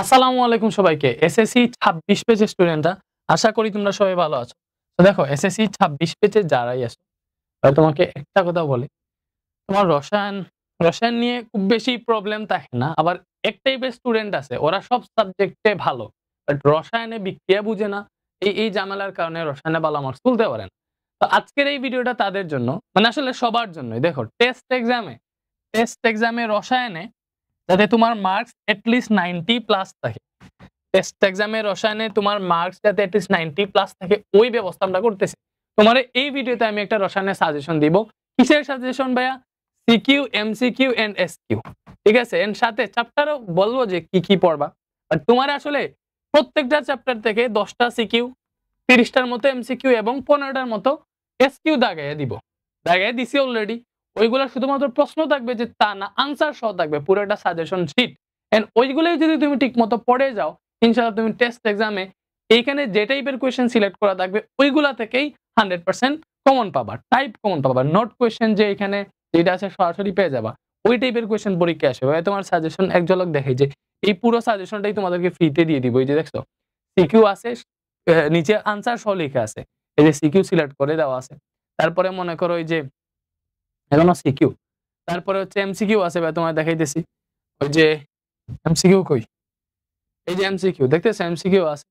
আসসালামু আলাইকুম সবাইকে। এসএসসি ২৬ পেজের স্টুডেন্টরা, আশা করি তোমরা সবাই ভালো আছো। তো দেখো এসএসসি ২৬ পেজে যারাই আছো, তোমাকে একটা কথা বলি, তোমার রসায়ন নিয়ে খুব বেশি প্রবলেম থাকে না। আবার এক টাইপের স্টুডেন্ট আছে, ওরা সব সাবজেক্টে ভালো, বাট রসায়নে বিক্রিয়া বুঝে না। এই ঝামেলার কারণে রসায়নে ভালো মার্কস তুলতে পারে না। তো আজকের এই ভিডিওটা তাদের জন্য, মানে আসলে সবার জন্যই। দেখো টেস্ট এক্সামে রসায়নে যাতে তোমার মার্কস এটলিস্ট 90 প্লাস থাকে, টেস্ট এক্সামে রসায়নে তোমার মার্কস যাতে এটলিস্ট 90 প্লাস থাকে, ওই ব্যবস্থা আমরা করতেছি। তোমার এই ভিডিওতে আমি একটা রসায়নের সাজেশন দিব। কিসের সাজেশন ভাইয়া? CQ, MCQ and SQ. ঠিক আছে, এর সাথে চ্যাপ্টারও বলবো যে কি কি পড়বা। আর তোমার আসলে প্রত্যেকটা চ্যাপ্টার থেকে 10টা সিকিউ, 30টার মতো এমসিকিউ এবং 15টার মতো এসকিউ দাগাইয়া দিছি অলরেডি। ওইগুলা শুধুমাত্র প্রশ্ন থাকবে যে তা না, আনসার সহ থাকবে পুরোটা সাজেশন শিট। এন্ড ওইগুলোই যদি তুমি ঠিকমতো পড়ে যাও, ইনশাআল্লাহ তুমি টেস্ট এক্সামে এইখানে যে টাইপের কোয়েশ্চেন সিলেক্ট করা থাকবে ওইগুলা থেকেই 100% কমন পাবা, টাইপ কমন পাবা। নোট কোয়েশ্চেন যে এখানে যেটা আছে সরাসরি পেয়ে যাবা, ওই টাইপের কোয়েশ্চেন পরীক্ষা আসবে। তোমার সাজেশন এক ঝলক দেখাই যে এই পুরো সাজেশনটাই তোমাদেরকে ফ্রিতে দিয়ে দিব। এই যে দেখছো সিকিউ আছে, নিচে আনসার সহ লেখা আছে, এই যে সিকিউ সিলেক্ট করে দেওয়া আছে। তারপরে মনে করো এই যে এখনো সিকিউ, তারপরে হচ্ছে এমসিকিউ আছে, তোমার দেখাইতেছি। ওই যে এমসিকিউ কই, এই যে এমসিকিউ দেখতেছো, এমসিকিউ আছে।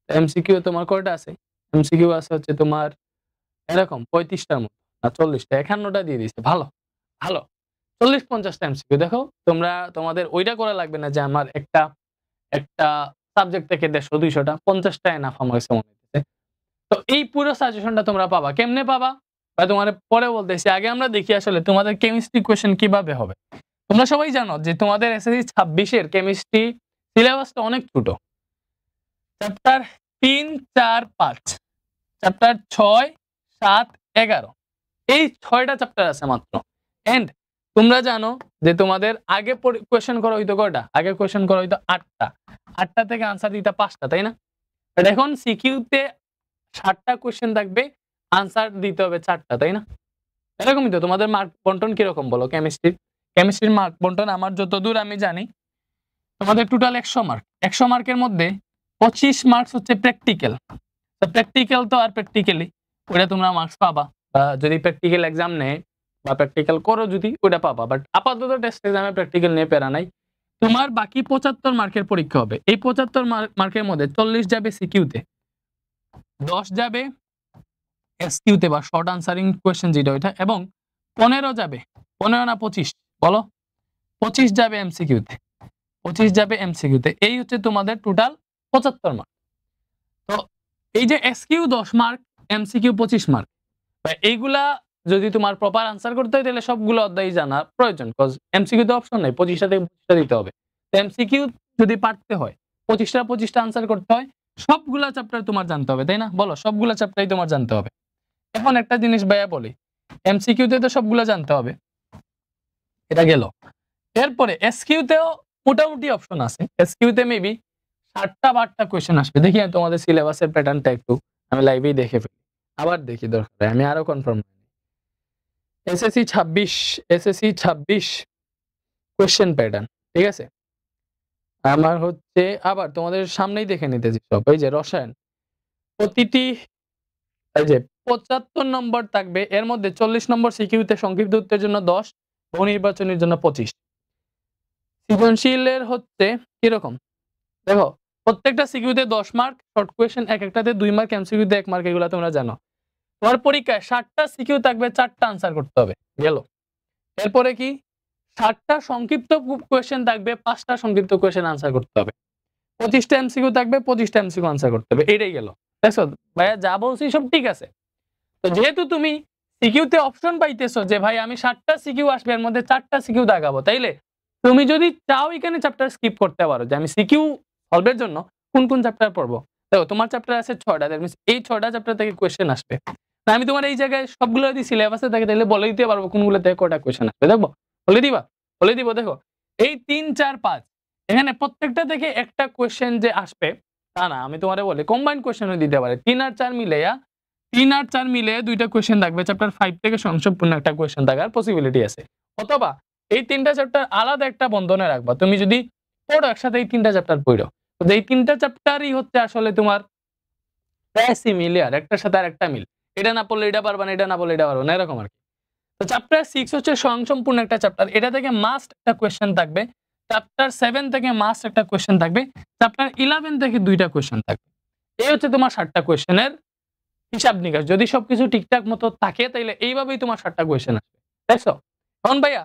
এমসিকিউ তোমার কয়টা আছে? এমসিকিউ আছে হচ্ছে তোমার এরকম 35টার মতো না 40টা, 51টা দিয়ে দিছে। ভালো ভালো 40-50টা এমসিকিউ। দেখো তোমরা, তোমাদের ওইটা করা লাগবে না যে আমার একটা একটা সাবজেক্ট থেকে 150-200টা, 50টা এনাফ আমার কাছে মনে হচ্ছে। তো এই পুরো সাজেশনটা তোমরা পাবা। কেমনে পাবা বা তোমার পরে বলতেছি, আগে আমরা দেখি আসলে তোমাদের কেমিস্ট্রি কোয়েশ্চেন কিভাবে হবে। তোমরা সবাই জানো যে তোমাদের এসএসসি 26-এর কেমিস্ট্রি সিলেবাসটা অনেক ছোট। চ্যাপ্টার 3, 4, 5, চ্যাপ্টার 6, 7, 11, এই 6টা চ্যাপ্টার আছে মাত্র। এন্ড তোমরা জানো যে তোমাদের আগে কোয়েশ্চেন করা হইতো কয়টা? আগে কোয়েশ্চেন করা হইতো 8টা। 8টা থেকে আনসার দিতে 5টা, তাই না? এখন সিকিউতে 60টা কোয়েশ্চেন থাকবে, আনসার দিতে হবে 4টা, তাই না? এরকমই তো। তোমাদের মার্ক বন্টন কিরকম বলো? কেমিস্ট্রির মার্ক বন্টন আমার যতদূর আমি জানি, তোমাদের টোটাল 100 মার্ক। 100 মার্কের মধ্যে 25 মার্কস হচ্ছে প্র্যাকটিক্যাল। তো প্র্যাকটিক্যাল তো আর প্র্যাকটিক্যালি ওটা তোমরা মার্কস পাবা, বা যদি প্র্যাকটিক্যাল এক্সাম নেয় বা প্র্যাকটিক্যাল করো যদি, ওটা পাবা। বাট আপাতত টেস্ট এক্সামে প্র্যাকটিক্যাল নিয়ে প্যারা নাই। তোমার বাকি 75 মার্কের পরীক্ষা হবে। এই 75 মার্কের মধ্যে 40 যাবে সিকিউতে, 10 যাবে এসকিউতে বা শর্ট আনসারিং কোয়েশ্চেন যেটা ওইটা, এবং 15 যাবে, 15 না 25 বলো, 25 যাবে এমসিকিউতে, 25 যাবে এমসিকিউতে। এই হচ্ছে তোমাদের টোটাল 75 মার্ক। তো এই যে এসকিউ 10 মার্ক, এমসিকিউ 25 মার্ক, এইগুলা যদি তোমার প্রপার আনসার করতে হয় তাহলে সবগুলো অধ্যায় জানা প্রয়োজন। কজ এমসিকিউ তে অপশন নাই, 25টা থেকে 25টা দিতে হবে। তো এমসিকিউ যদি পারতে হয়, 25টা আনসার করতে হয়, সবগুলা চ্যাপ্টার তোমার জানতে হবে, তাই না? বলো, সবগুলা চ্যাপ্টারই তোমার জানতে হবে। এখন একটা জিনিস ভাইয়া বলি, এমসিকিউ তে তো সবগুলা জানতে হবে, এটা গেল। এরপরে এসকিউ তেও মোটামুটি অপশন আছে। এসকিউ তে মেবি 7টা বা 8টা কোয়েশ্চেন আসবে। দেখি তোমাদের সিলেবাসের প্যাটার্নটা একটু আমি লাইভেই দেখে ফেলি, আবার দেখি দরকার, আমি আরো কনফার্ম। এসএসসি 26 কোয়েশ্চেন প্যাটার্ন, ঠিক আছে? আমার হচ্ছে আবার তোমাদের সামনেই দেখে নিতেছি সব। এই যে রসায়ন, প্রতিটি এই যে 75 নম্বর থাকবে, এর মধ্যে 40 নম্বর সিকিউতে সংক্ষিপ্ত উত্তরের জন্য 10, বহু নির্বাচনের জন্য 25। সৃজনশীলের হচ্ছে কিরকম দেখো, প্রত্যেকটা সিকিউতে 10 মার্ক, শর্ট কোয়েশ্চেন এক একটাতে 2 মার্ক, এমসিকিউতে 1 মার্ক, এগুলো তোমরা জানো। তোমার পরীক্ষায় 60টা সিকিউ থাকবে, 4টা আনসার করতে হবে, গেল। এরপরে কি 60টা সংক্ষিপ্ত কোয়েশ্চেন থাকবে, 5টা সংক্ষিপ্ত কোয়েশ্চেন আনসার করতে হবে। 25টা এমসিকিউ থাকবে, 25টা এমসিকিউ আনসার করতে হবে। এটাই গেল। দেখছো ভাইয়া, যা বলছি সব ঠিক আছে। তো যেহেতু তুমি সিকিউতে অপশন পাইতেছো যে ভাই আমি 60টা সিকিউ আসবে, এর মধ্যে 4টা সিকিউ দাগাবো, তাইলে তুমি যদি চাও এখানে চ্যাপ্টার স্কিপ করতে পারো, যে আমি সিকিউ সলভের জন্য কোন কোন চ্যাপ্টার পড়বো। দেখো তোমার চ্যাপ্টার আছে 6টা, দ্যাট মিন্স এই 6টা চ্যাপ্টার থেকে কোয়েশ্চেন আসবে। না আমি তোমার এই জায়গায় সবগুলো যদি সিলেবাসে থাকে তাহলে বলে দিতে পারবো কোনগুলো থেকে কয়টা কোয়েশ্চেন আসবে। দেখবো, বলে দিব। দেখো এই 3, 4, 5 এখানে প্রত্যেকটা থেকে একটা কোয়েশ্চেন যে আসবে তা না, আমি তোমারে বলি কম্বাইন্ড কোয়েশ্চেনও দিতে পারে। 3 আর 4 মিলে 2টা কোয়েশ্চেন থাকবে, চ্যাপ্টার 5 থেকে সম্পূর্ণ একটা কোয়েশ্চেন থাকার পসিবিলিটি আছে। অথবা এই 3টা চ্যাপ্টার আলাদা একটা বন্ধনে রাখবা। তুমি যদি পড়ো একসাথে এই 3টা চ্যাপ্টার পড়ো। তো এই 3টা চ্যাপ্টারই হচ্ছে আসলে তোমার প্রায় সিমিলার, একটার সাথে আরেকটা মিল। এটা না পড়লে এটা পারবা না, এটা না পড়লে এটা পারবা না, এরকম আরকি। তো চ্যাপ্টার 6 হচ্ছে স্বয়ংসম্পূর্ণ একটা চ্যাপ্টার। এটা থেকে মাস্ট একটা কোয়েশ্চেন থাকবে। চ্যাপ্টার 7 থেকে মাস্ট একটা কোয়েশ্চেন থাকবে। চ্যাপ্টার 11 থেকে 2টা কোয়েশ্চেন থাকবে। এই হচ্ছে তোমার 7টা কোয়েশ্চেনের হিসাব নিকাশ। যদি সবকিছু ঠিকঠাক মতো থাকে তাইলে এইভাবেই তোমার 7টা কোয়েশ্চেন আসবে। দেখছো? এখন ভাইয়া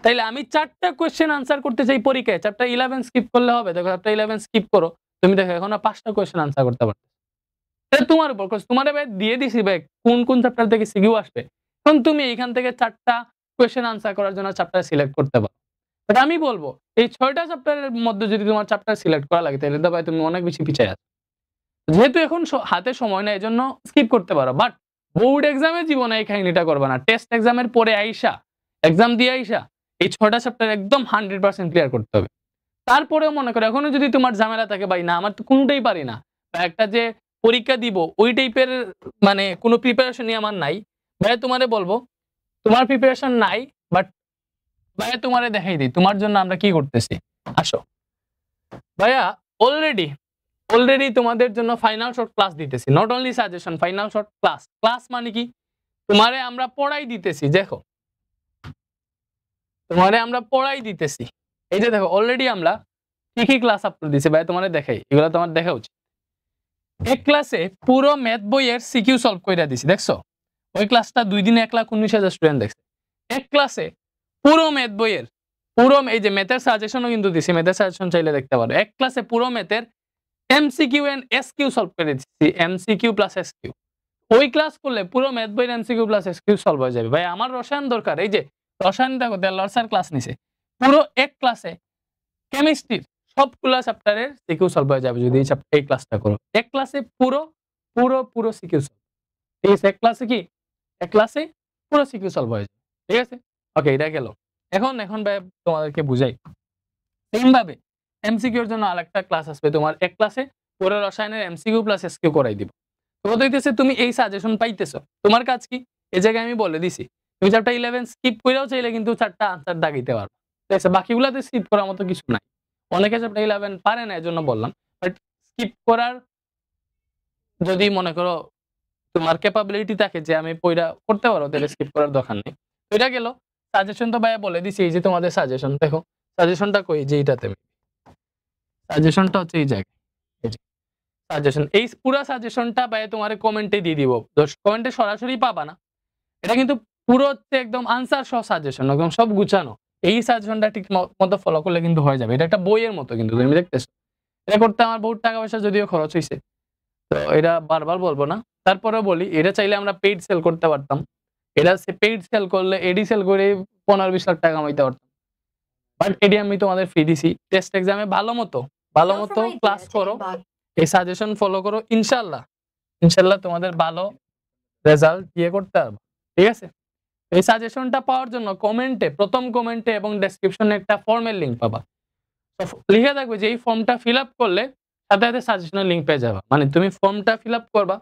তাইলে আমি 4টা কোয়েশ্চেন আনসার করতে চাই পরীক্ষায়। চ্যাপ্টার 11 স্কিপ করলে হবে? দেখো চ্যাপ্টার 11 স্কিপ করো। তুমি দেখো এখন 5টা কোয়েশ্চেন আনসার করতে পারো। এটা তোমার উপর। তোমারে ভাই দিয়ে দিছি ভাই কোন চ্যাপ্টার থেকে সিকিউ আসবে। এখন তুমি এইখান থেকে 4টা কোয়েশ্চেন আনসার করার জন্য চ্যাপ্টার সিলেক্ট করতে পারো। বাট আমি বলবো এই 6টা চ্যাপ্টারের মধ্যে যদি তোমার চ্যাপ্টার সিলেক্ট করা লাগে তাহলে তো ভাই তুমি অনেক বেশি পিছিয়ে আছো। যেহেতু এখন হাতে সময় নাই এজন্য স্কিপ করতে পারো। বাট বোর্ড এক্সামের জীবনে এই কাহিনীটা করবে না। টেস্ট এক্সামের পরে আইসা, এক্সাম দিয়ে আইসা এই 6টা চ্যাপ্টার একদম 100% ক্লিয়ার করতে হবে। তারপরেও মনে করো এখনো যদি তোমার ঝামেলা থাকে ভাই না আমার তো কোনটাই পারি না। বা একটা যে পরীক্ষা দিব ওই টাইপের মানে কোনো প্রিপারেশনই আমার নাই। ভাইয়া তোমারে বলবো তোমার প্রিপারেশন নাই বাট ভাইয়া তোমারে দেখাই দিই তোমার জন্য আমরা কি করতেছি। আসো ভাইয়া অলরেডি তোমাদের জন্য ফাইনাল শর্ট ক্লাস দিতেছি। Not only suggestion, final short class. Class মানে কি? তোমারে আমরা পড়াই দিতেছি। দেখো তোমারে আমরা পড়াই দিতেছি। এই যে দেখো অলরেডি আমরা কি ক্লাস আপলোড দিছি ভাই তোমারে দেখাই। এগুলো তোমার দেখা উচিত। এক ক্লাসে পুরো ম্যাথ বইয়ের সিকিউ সলভ কইরা দিছি। দেখছো? ওই ক্লাসটা 2 দিনে 1,19,000 স্টুডেন্ট দেখছে। এক ক্লাসে পুরো ম্যাথ বইয়ের এই যে ম্যাথের সাজেশনও কিন্তু দিছি। ম্যাথের সাজেশন চাইলে দেখতে পারো। এক ক্লাসে পুরো ম্যাথের এমসিকিউ এন্ড এসকিউ সলভ করে দিচ্ছি। MCQ plus SQ. ওই ক্লাস করলে পুরো ম্যাথ বইয়ের এমসিকিউ প্লাস এসকিউ সলভ হয়ে যাবে। ভাই আমার রসায়ন দরকার। এই যে রসায়ন দেখো দেলোয়ার স্যার ক্লাস নিছে। পুরো এক ক্লাসে কেমিস্ট্রির সবগুলা চ্যাপ্টারের সিকিউ সলভ হয়ে যাবে যদি এই ক্লাসটা করো। এক ক্লাসে পুরো সিকিউ সলভ। ঠিক আছে? এক ক্লাসে কি? এক ক্লাসে পুরো সিকিউ সলভ হয়ে যাবে। ঠিক আছে? ওকে এটা গেল। এখন ভাই তোমাদেরকে বুঝাই। সেম ভাবে এমসিকিউ এর জন্য আরেকটা ক্লাস আসবে তোমার এক ক্লাসে পুরো রসায়নের এমসিকিউ প্লাস এসকিউ করাই দিব। তো কথা হইতেছে তুমি এই সাজেশন পাইতেছো। তোমার কাজ কি? এই জায়গায় আমি বলে দিছি। তুমি চ্যাপ্টার 11 স্কিপ কইরাও চাইলে কিন্তু 4টা আনসার দাগাইতে পারো। ঠিক আছে? বাকিগুলাতে স্কিপ করার মতো কিছু নাই। অনেকে চ্যাপ্টার 11 পারে না এজন্য বললাম। বাট স্কিপ করার যদি মনে করো তোমার ক্যাপাবিলিটি থাকে যে আমি পইরা করতে পারো তাহলে স্কিপ করার দরকার নেই। তো এটা গেল। সাজেশন তো ভাইয়া বলে দিছি। এই যে তোমাদের সাজেশন দেখো। সাজেশনটা কই যে এইটাতে। সাজেশনটা হচ্ছে এই জায়গায়। এই যে সাজেশন। এই পুরা সাজেশনটা ভাইয়া তোমারে কমেন্টে দিয়ে দিব। কমেন্টে সরাসরি পাবা না। এটা কিন্তু পুরো হচ্ছে একদম আনসার সহ সাজেশন। একদম সব গুছানো। এই সাজেশনটা ঠিক মতো ফলো করলে কিন্তু হয়ে যাবে। এটা একটা বইয়ের মতো কিন্তু তুমি দেখতেছো। এটা করতে আমার বহুত টাকা পয়সা যদিও খরচ হইছে। তো এটা বারবার বলবো না। তারপরেও বলি এটা চাইলে আমরা পেইড সেল করতে পারতাম। এটা পেইড সেল করলে এডি সেল করে 15-20 লাখ টাকা কামাইতে পারতাম। বাট এডি আমি তোমাদের ফ্রি দিছি। টেস্ট এক্সামে ভালোমতো ক্লাস করো। এই সাজেশন ফলো করো। ইনশাআল্লাহ তোমাদের ভালো রেজাল্ট দিয়ে করতে পারবে। ঠিক আছে? এই সাজেশনটা পাওয়ার জন্য প্রথম কমেন্টে এবং ডেসক্রিপশনে একটা ফর্মের লিংক পাবা। তো লিখে থাকবে যে এই ফর্মটা ফিল আপ করলে সাথে সাজেশনের লিংক পেয়ে যাবা। মানে তুমি ফর্মটা ফিল আপ করবা।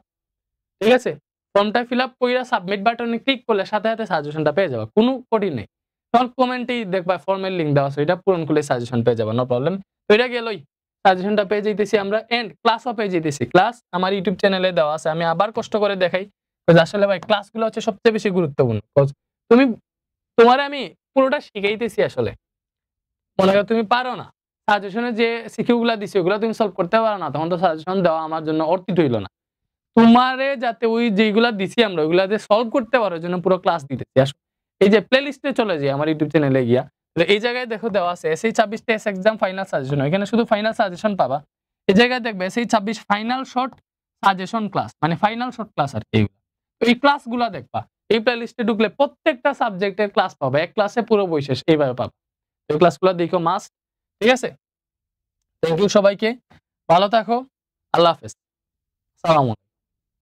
ঠিক আছে? ফর্মটা ফিল আপ কইরা সাবমিট বাটনে ক্লিক করলে সাথে সাজেশনটা পেয়ে যাবা। কোনো কঠিন নেই। তোমার কমেন্টেই দেখবা ফর্মের লিংক দেওয়া আছে। এটা পূরণ করলে সাজেশন পেয়ে যাবা। No problem. তো এটা গেলই। সাজেশনটা পেয়ে যাইতেছি আমরা এন্ড ক্লাসও পেয়ে যাইতেছি। ক্লাস আমার ইউটিউব চ্যানেলে দেওয়া আছে। আমি আবার কষ্ট করে দেখাই। আসলে ভাই ক্লাসগুলো হচ্ছে সবচেয়ে বেশি গুরুত্বপূর্ণ। তোমারে আমি পুরোটা শিখাইতেছি আসলে। মনে করো তুমি পারো না। সাজেশনে যে সিকিউগুলা দিছি ওগুলা তুমি সলভ করতে পারো না। তখন তো সাজেশন দেওয়া আমার জন্য অর্থিত হইল না। তোমারে যাতে ওই যেগুলা দিছি আমরা ওইগুলা যে সলভ করতে পারো এজন্য পুরো ক্লাস দিতেছি। আসো এই যে প্লেলিস্টে চলে যাই আমার ইউটিউব চ্যানেলে গিয়া। এই জায়গায় দেখো দেওয়া আছে SAE 26 test exam final suggestion. এখানে শুধু ফাইনাল সাজেশন পাবা। এই জায়গায় দেখবে SAE 26 final short suggestion class মানে ফাইনাল শর্ট ক্লাস আর কি। তো এই ক্লাসগুলা দেখবা। এই প্লেলিস্টে ঢুকলে প্রত্যেকটা সাবজেক্টের ক্লাস পাবে। এক ক্লাসে পুরো বই শেষ এইভাবে পাবে। এই ক্লাসগুলো দেখো মাস্ট। ঠিক আছে? থ্যাংক ইউ সবাইকে। ভালো থাকো। আল্লাহ হাফেজ। সালাম।